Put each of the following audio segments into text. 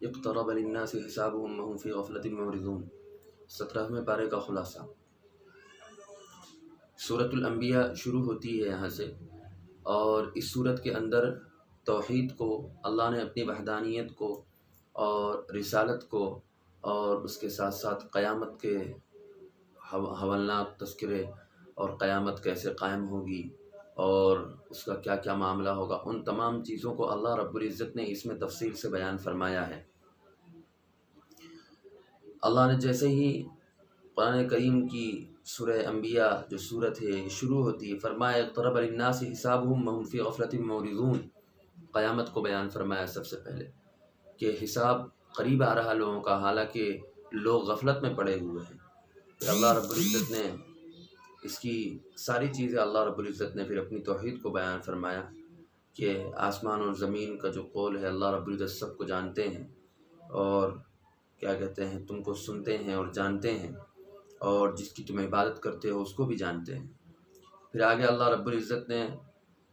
اقترب للناس حسابهم وهم فی غفلۃ معرضون، 17ویں پارے کا خلاصہ۔ سورۃ الانبیاء شروع ہوتی ہے یہاں سے، اور اس صورت کے اندر توحید کو، اللہ نے اپنی وحدانیت کو اور رسالت کو، اور اس کے ساتھ ساتھ قیامت کے ہولناک تذکرے، اور قیامت کیسے قائم ہوگی اور اس کا کیا کیا معاملہ ہوگا، ان تمام چیزوں کو اللہ رب العزت نے اس میں تفصیل سے بیان فرمایا ہے۔ اللہ نے جیسے ہی قرآن کریم کی سورہ انبیاء جو صورت ہے شروع ہوتی ہے، فرمایا اقترب للناس حسابهم وهم فی غفلۃ معرضون، قیامت کو بیان فرمایا سب سے پہلے کہ حساب قریب آ رہا لوگوں کا، حالانکہ لوگ غفلت میں پڑے ہوئے ہیں۔ پھر اللہ رب العزت نے اس کی ساری چیزیں، اللہ رب العزت نے پھر اپنی توحید کو بیان فرمایا کہ آسمان اور زمین کا جو قول ہے، اللہ رب العزت سب کو جانتے ہیں، اور کیا کہتے ہیں، تم کو سنتے ہیں اور جانتے ہیں، اور جس کی تم عبادت کرتے ہو اس کو بھی جانتے ہیں۔ پھر آگے اللہ رب العزت نے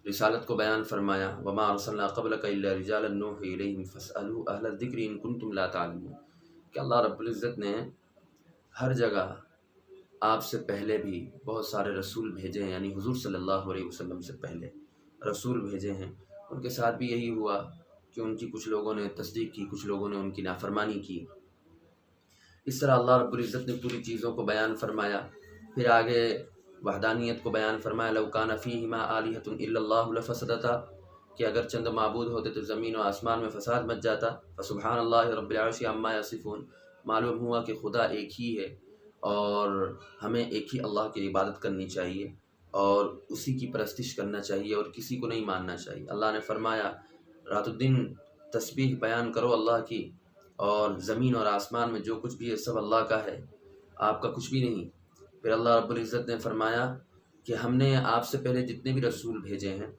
رسالت کو بیان فرمایا، وما ارسلنا قبلک الا رجالا نوحی الیہم فاسألوا اہل الذکر ان کنتم لا تعلمون، کہ اللہ رب العزت نے ہر جگہ آپ سے پہلے بھی بہت سارے رسول بھیجے ہیں، یعنی حضور صلی اللہ علیہ وسلم سے پہلے رسول بھیجے ہیں، ان کے ساتھ بھی یہی ہوا کہ ان کی کچھ لوگوں نے تصدیق کی، کچھ لوگوں نے ان کی نافرمانی کی۔ اس طرح اللہ رب العزت نے پوری چیزوں کو بیان فرمایا۔ پھر آگے وحدانیت کو بیان فرمایا، لو کان فیہما آلہۃ الا اللہ لفسدتا، کہ اگر چند معبود ہوتے تو زمین و آسمان میں فساد مچ جاتا۔ فسبحان اللہ رب العرش عما یصفون، معلوم ہوا کہ خدا ایک ہی ہے، اور ہمیں ایک ہی اللہ کی عبادت کرنی چاہیے اور اسی کی پرستش کرنا چاہیے اور کسی کو نہیں ماننا چاہیے۔ اللہ نے فرمایا رات الدن تسبیح بیان کرو اللہ کی، اور زمین اور آسمان میں جو کچھ بھی ہے سب اللہ کا ہے، آپ کا کچھ بھی نہیں۔ پھر اللہ رب العزت نے فرمایا کہ ہم نے آپ سے پہلے جتنے بھی رسول بھیجے ہیں،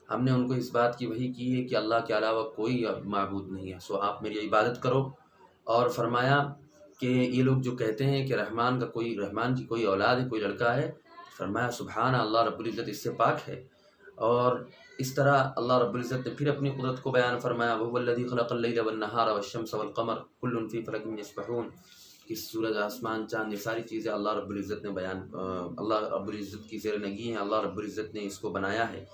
ہم نے ان کو اس بات کی وحی کی ہے کہ اللہ کے علاوہ کوئی معبود نہیں ہے، سو آپ میری عبادت کرو۔ اور فرمایا کہ یہ لوگ جو کہتے ہیں کہ رحمان کی کوئی اولاد ہے، کوئی لڑکا ہے، فرمایا سبحان اللہ رب العزت اس سے پاک ہے۔ اور اس طرح اللہ رب العزت نے پھر اپنی قدرت کو بیان فرمایا، وَهُوَ الَّذِي خَلَقَ اللَّيْلَ وَالنَّهَارَ وَالشَّمْسَ وَالْقَمَرَ كُلٌّ فِي فَلَكٍ يَسْبَحُونَ، کہ سورج، آسمان، چاند، یہ ساری چیزیں اللہ رب العزت نے اللہ رب العزت کی زیر نگی ہیں، اللہ رب العزت نے اس کو بنایا ہے۔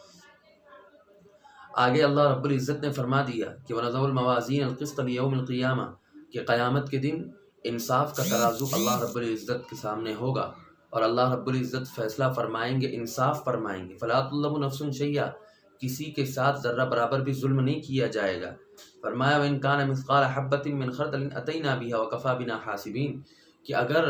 آگے اللہ رب العزت نے فرما دیا کہ وَنَضَعُ الْمَوَازِينَ الْقِسْطَ لِيَوْمِ الْقِيَامَةِ، کہ قیامت کے دن انصاف کا ترازو اللہ رب العزت کے سامنے ہوگا، اور اللہ رب العزت فیصلہ فرمائیں گے، انصاف فرمائیں گے۔ فَلَا تُظْلَمُ نَفْسٌ شَيْئًا، کسی کے ساتھ ذرہ برابر بھی ظلم نہیں کیا جائے گا۔ فرمایا وَإِنْ كَانَ مِثْقَالَ حَبَّةٍ مِّنْ خَرْدَلٍ أَتَيْنَا بِهَا وَكَفَىٰ بِنَا حَاسِبِينَ، کہ اگر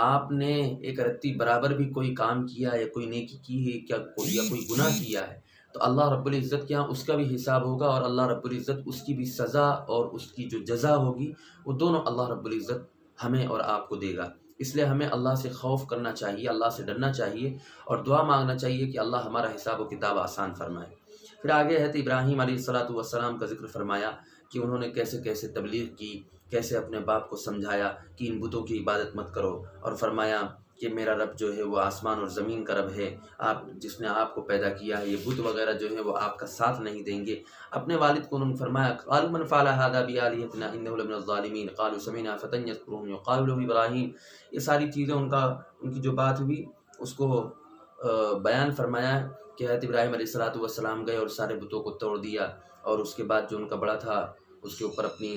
آپ نے ایک رتی برابر بھی کوئی کام کیا ہے، کوئی نیکی کی ہے یا کوئی گناہ کیا ہے، تو اللہ رب العزت کے ہاں اس کا بھی حساب ہوگا، اور اللہ رب العزت اس کی بھی سزا اور اس کی جو جزا ہوگی وہ دونوں اللہ رب العزت ہمیں اور آپ کو دے گا۔ اس لیے ہمیں اللہ سے خوف کرنا چاہیے، اللہ سے ڈرنا چاہیے، اور دعا مانگنا چاہیے کہ اللہ ہمارا حساب و کتاب آسان فرمائے۔ پھر آگے حضرت ابراہیم علیہ السلام کا ذکر فرمایا کہ انہوں نے کیسے کیسے تبلیغ کی، کیسے اپنے باپ کو سمجھایا کہ ان بتوں کی عبادت مت کرو، اور فرمایا کہ میرا رب جو ہے وہ آسمان اور زمین کا رب ہے، آپ جس نے آپ کو پیدا کیا ہے، یہ بت وغیرہ جو ہے وہ آپ کا ساتھ نہیں دیں گے۔ اپنے والد کو انہوں نے فرمایا قالوا من فعل هذا بآلهتنا انه لمن الظالمین قالوا سمعنا فتى يذكرهم يقال له ابراہیم، یہ ساری چیزیں ان کی جو بات ہوئی اس کو بیان فرمایا کہ حضرت ابراہیم علیہ السلام گئے اور سارے بتوں کو توڑ دیا، اور اس کے بعد جو ان کا بڑا تھا اس کے اوپر اپنی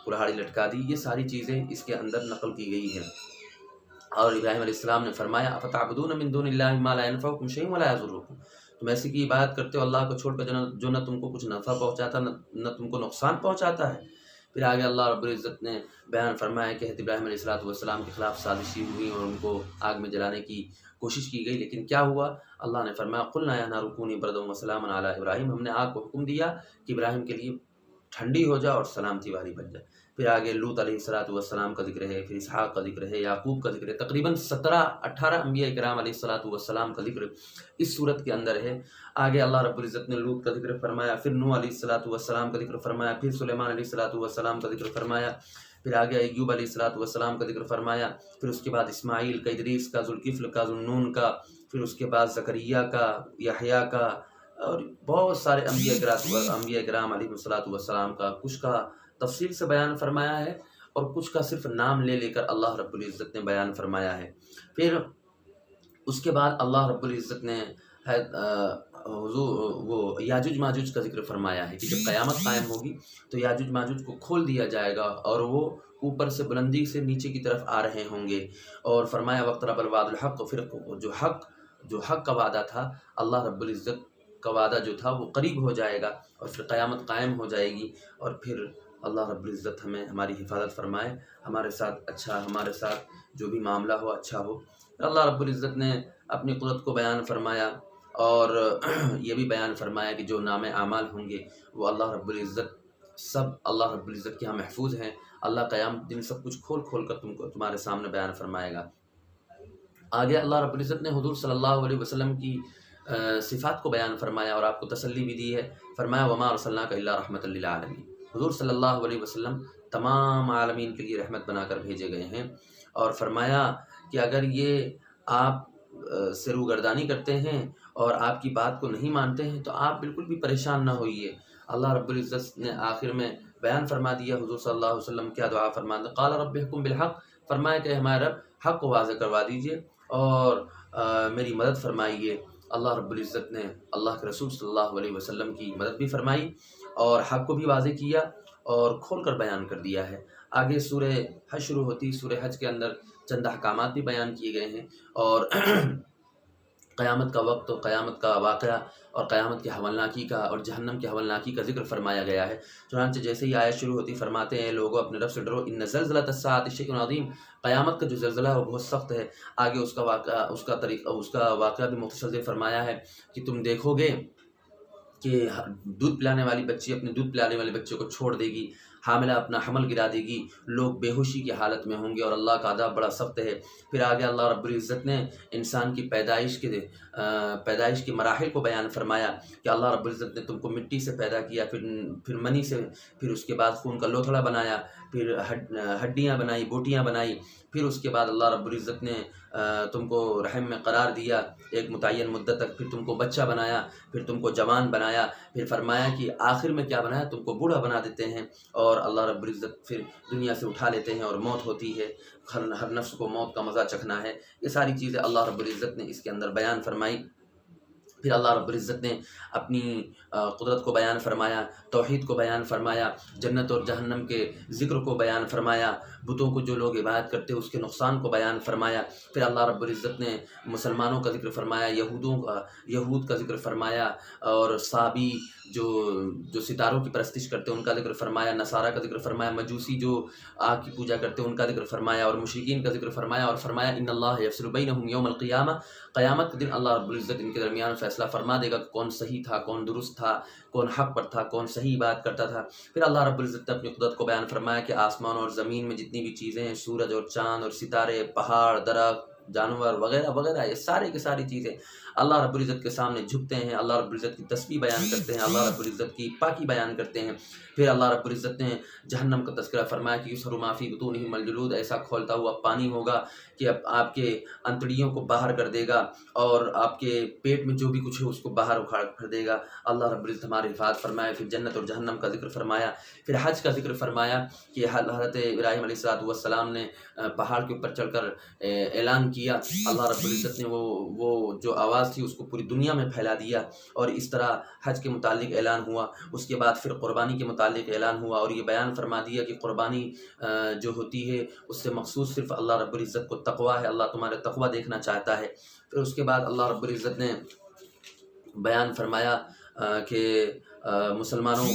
کلہاڑی لٹکا دی۔ یہ ساری چیزیں اس کے اندر نقل کی گئی ہیں۔ اور ابراہیم علیہ السلام نے فرمایا افتعبدون من دون اللہ ما لا ينفعكم شيئا ولا يضركم، تم ایسے کی عبادت کرتے ہو اللہ کو چھوڑ کر جو نہ تم کو کچھ نفع پہنچاتا نہ تم کو نقصان پہنچاتا ہے۔ پھر آگے اللہ رب العزت نے بیان فرمایا کہ حضرت ابراہیم علیہ السلام کے خلاف سازشی ہوئی اور ان کو آگ میں جلانے کی کوشش کی گئی، لیکن کیا ہوا؟ اللہ نے فرمایا قلنا یا نار کونی بردا وسلاما علی ابراہیم، ہم نے آگ کو حکم دیا کہ ابراہیم کے لیے ٹھنڈی ہو جائے اور سلامتی والی بن جائے۔ پھر آگے لوط علیہ السلام کا ذکر ہے، پھر اسحاق کا ذکر ہے، یعقوب کا ذکر ہے، تقریباً 17-18 انبیاء کرام علیہ السلام کا ذکر اس صورت کے اندر ہے۔ آگے اللہ رب العزت نے لوط کا ذکر فرمایا، پھر نوح علیہ السلام کا ذکر فرمایا، پھر سلیمان علیہ السلام کا ذکر فرمایا، پھر آگے ایوب علیہ السلام کا ذکر فرمایا، پھر اس کے بعد اسماعیل کا، ادریس کا، ذوالکفل کا، ذوالنون کا، پھر اس کے بعد زکریا کا، یحییٰ کا، اور بہت سارے انبیاء کرام علیہ السلام کا، کچھ کا تفصیل سے بیان فرمایا ہے اور کچھ کا صرف نام لے لے کر اللہ رب العزت نے بیان فرمایا ہے۔ پھر اس کے بعد اللہ رب العزت نے وہ یاجوج ماجوج کا ذکر فرمایا ہے کہ جب قیامت قائم ہوگی تو یاجوج ماجوج کو کھول دیا جائے گا اور وہ اوپر سے بلندی سے نیچے کی طرف آ رہے ہوں گے، اور فرمایا وقترب الوعد الحق، پھر جو حق کا وعدہ تھا، اللہ رب العزت کا وعدہ جو تھا وہ قریب ہو جائے گا اور پھر قیامت قائم ہو جائے گی، اور پھر اللہ رب العزت ہمیں ہماری حفاظت فرمائے، ہمارے ساتھ جو بھی معاملہ ہو اچھا ہو۔ اللہ رب العزت نے اپنی قدرت کو بیان فرمایا اور یہ بھی بیان فرمایا کہ جو نام اعمال ہوں گے وہ اللہ رب العزت کے ہاں محفوظ ہیں۔ اللہ قیامت دن سب کچھ کھول کر تمہارے سامنے بیان فرمائے گا۔ آگے اللہ رب العزت نے حضور صلی اللہ علیہ وسلم کی صفات کو بیان فرمایا اور آپ کو تسلی بھی دی ہے۔ فرمایا وما ارسلناک الا رحمۃ للعالمین، حضور صلی اللہ علیہ وسلم تمام عالمین کے لیے رحمت بنا کر بھیجے گئے ہیں، اور فرمایا کہ اگر یہ آپ سے روگردانی کرتے ہیں اور آپ کی بات کو نہیں مانتے ہیں تو آپ بالکل بھی پریشان نہ ہوئیے۔ اللہ رب العزت نے آخر میں بیان فرما دیا، حضور صلی اللہ علیہ وسلم کیا دعا فرماتے، قال رب احکم بالحق، فرمایا کہ ہمارے رب حق کو واضح کروا دیجئے اور میری مدد فرمائیے۔ اللہ رب العزت نے اللہ کے رسول صلی اللہ علیہ وسلم کی مدد بھی فرمائی اور حق کو بھی واضح کیا اور کھول کر بیان کر دیا ہے۔ آگے سورہ حج شروع ہوتی، سورہ حج کے اندر چند احکامات بھی بیان کیے گئے ہیں اور قیامت کا وقت، قیامت کا واقعہ اور قیامت کی حولناکی کا اور جہنم کی حولناکی کا ذکر فرمایا گیا ہے۔ چنانچہ جیسے ہی آیت شروع ہوتی فرماتے ہیں لوگوں اپنے رب سے ڈرو، ان زلزلۃ الساعۃ شیء عظیم، قیامت کا جو زلزلہ ہے وہ بہت سخت ہے۔ آگے اس کا واقعہ بھی مختصر سے فرمایا ہے کہ تم دیکھو گے کہ دودھ پلانے والی بچی اپنے دودھ پلانے والے بچے کو چھوڑ دے گی، حاملہ اپنا حمل گرا دے گی، لوگ بے ہوشی کی حالت میں ہوں گے اور اللہ کا عذاب بڑا سخت ہے۔ پھر آگے اللہ رب العزت نے انسان کی پیدائش کے مراحل کو بیان فرمایا کہ اللہ رب العزت نے تم کو مٹی سے پیدا کیا، پھر منی سے، پھر اس کے بعد خون کا لوتھڑا بنایا، پھر ہڈیاں بنائی، بوٹیاں بنائی، پھر اس کے بعد اللہ رب العزت نے تم کو رحم میں قرار دیا ایک متعین مدت تک، پھر تم کو بچہ بنایا، پھر تم کو جوان بنایا، پھر فرمایا کہ آخر میں کیا بنایا، تم کو بوڑھا بنا دیتے ہیں اور اللہ رب العزت پھر دنیا سے اٹھا لیتے ہیں اور موت ہوتی ہے، ہر نفس کو موت کا مزہ چکھنا ہے۔ یہ ساری چیزیں اللہ رب العزت نے اس کے اندر بیان فرمائی۔ پھر اللہ رب العزت نے اپنی قدرت کو بیان فرمایا، توحید کو بیان فرمایا، جنت اور جہنم کے ذکر کو بیان فرمایا، بتوں کو جو لوگ عبادت کرتے اس کے نقصان کو بیان فرمایا۔ پھر اللہ رب العزت نے مسلمانوں کا ذکر فرمایا، یہود کا ذکر فرمایا، اور صابی جو ستاروں کی پرستش کرتے ان کا ذکر فرمایا، نصارہ کا ذکر فرمایا، مجوسی جو آگ کی پوجا کرتے ان کا ذکر فرمایا، اور مشرکین کا ذکر فرمایا، اور فرمایا ان اللہ یفصل بینہم یوم القیامہ، قیامت کے دن اللہ رب العزت ان کے درمیان فیصلہ فرما دے گا کہ کون صحیح تھا، کون درست تھا، کون حق پر تھا، کون صحیح بات کرتا تھا۔ پھر اللہ رب العزت نے اپنی قدرت کو بیان فرمایا کہ آسمان اور زمین میں جتنی بھی چیزیں ہیں، سورج اور چاند اور ستارے، پہاڑ، درخت، جانور وغیرہ وغیرہ، یہ ساری چیزیں اللہ رب العزت کے سامنے جھکتے ہیں، اللہ رب العزت کی تسبیح بیان کرتے ہیں، اللہ رب العزت کی پاکی بیان کرتے ہیں۔ پھر اللہ رب العزت نے جہنم کا تذکرہ فرمایا کہ یسحر ما فی بطونہم الجلود، ایسا کھولتا ہوا پانی ہوگا کہ اب آپ کے انتڑیوں کو باہر کر دے گا اور آپ کے پیٹ میں جو بھی کچھ ہے اس کو باہر اکھاڑ کر دے گا۔ اللہ رب العزت ہماری حفاظت فرمائے۔ پھر جنت اور جہنم کا ذکر فرمایا، پھر حج کا ذکر فرمایا کہ حضرت ابراہیم علیہ السلام نے پہاڑ کے اوپر چڑھ کر اعلان کیا، اللہ رب العزت نے وہ جو آواز تھی اس کو پوری دنیا میں پھیلا دیا، اور اس طرح حج کے متعلق اعلان ہوا۔ اس کے بعد پھر قربانی کے متعلق اعلان ہوا اور یہ بیان فرما دیا کہ قربانی جو ہوتی ہے اس سے مخصوص صرف اللہ رب العزت کو تقویٰ ہے، اللہ تمہارے تقویٰ دیکھنا چاہتا ہے۔ پھر اس کے بعد اللہ رب العزت نے بیان فرمایا کہ مسلمانوں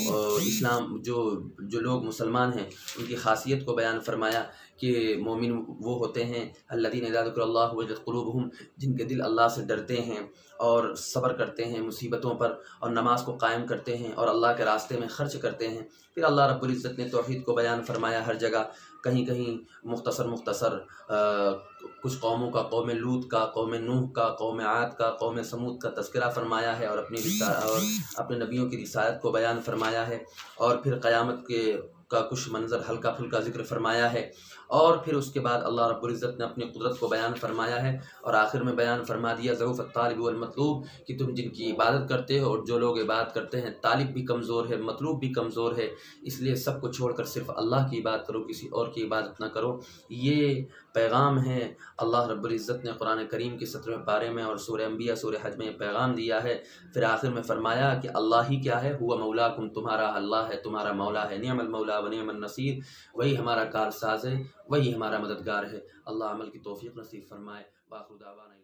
اسلام جو لوگ مسلمان ہیں ان کی خاصیت کو بیان فرمایا کہ مومن وہ ہوتے ہیں الذین اذا ذکر اللہ وجلت قلوبہم، جن کے دل اللہ سے ڈرتے ہیں اور صبر کرتے ہیں مصیبتوں پر اور نماز کو قائم کرتے ہیں اور اللہ کے راستے میں خرچ کرتے ہیں۔ پھر اللہ رب العزت نے توحید کو بیان فرمایا ہر جگہ، کہیں کہیں مختصر کچھ قوموں کا، قوم لوط کا، قوم نوح کا، قوم عاد کا، قوم سمود کا تذکرہ فرمایا ہے اور اپنے نبیوں کی رسالت کو بیان فرمایا ہے۔ اور پھر کا کچھ منظر ہلکا پھلکا ذکر فرمایا ہے، اور پھر اس کے بعد اللہ رب العزت نے اپنی قدرت کو بیان فرمایا ہے، اور آخر میں بیان فرما دیا ضعف الطالب والمطلوب، کہ تم جن کی عبادت کرتے ہو اور جو لوگ عبادت کرتے ہیں، طالب بھی کمزور ہے، مطلوب بھی کمزور ہے، اس لیے سب کو چھوڑ کر صرف اللہ کی عبادت کرو، کسی اور کی عبادت نہ کرو۔ یہ پیغام ہے اللہ رب العزت نے قرآن کریم کے 17ویں پارے میں اور سورہ انبیاء سورہ حج میں یہ پیغام دیا ہے۔ پھر آخر میں فرمایا کہ اللہ ہی کیا ہے، ہوا مولاکم، تمہارا اللہ ہے، تمہارا مولا ہے، نعم المولا و نعم النصیر، وہی ہمارا کارساز ہے، وہی ہمارا مددگار ہے۔ اللہ عمل کی توفیق نصیب فرمائے۔ وآخر دعوانا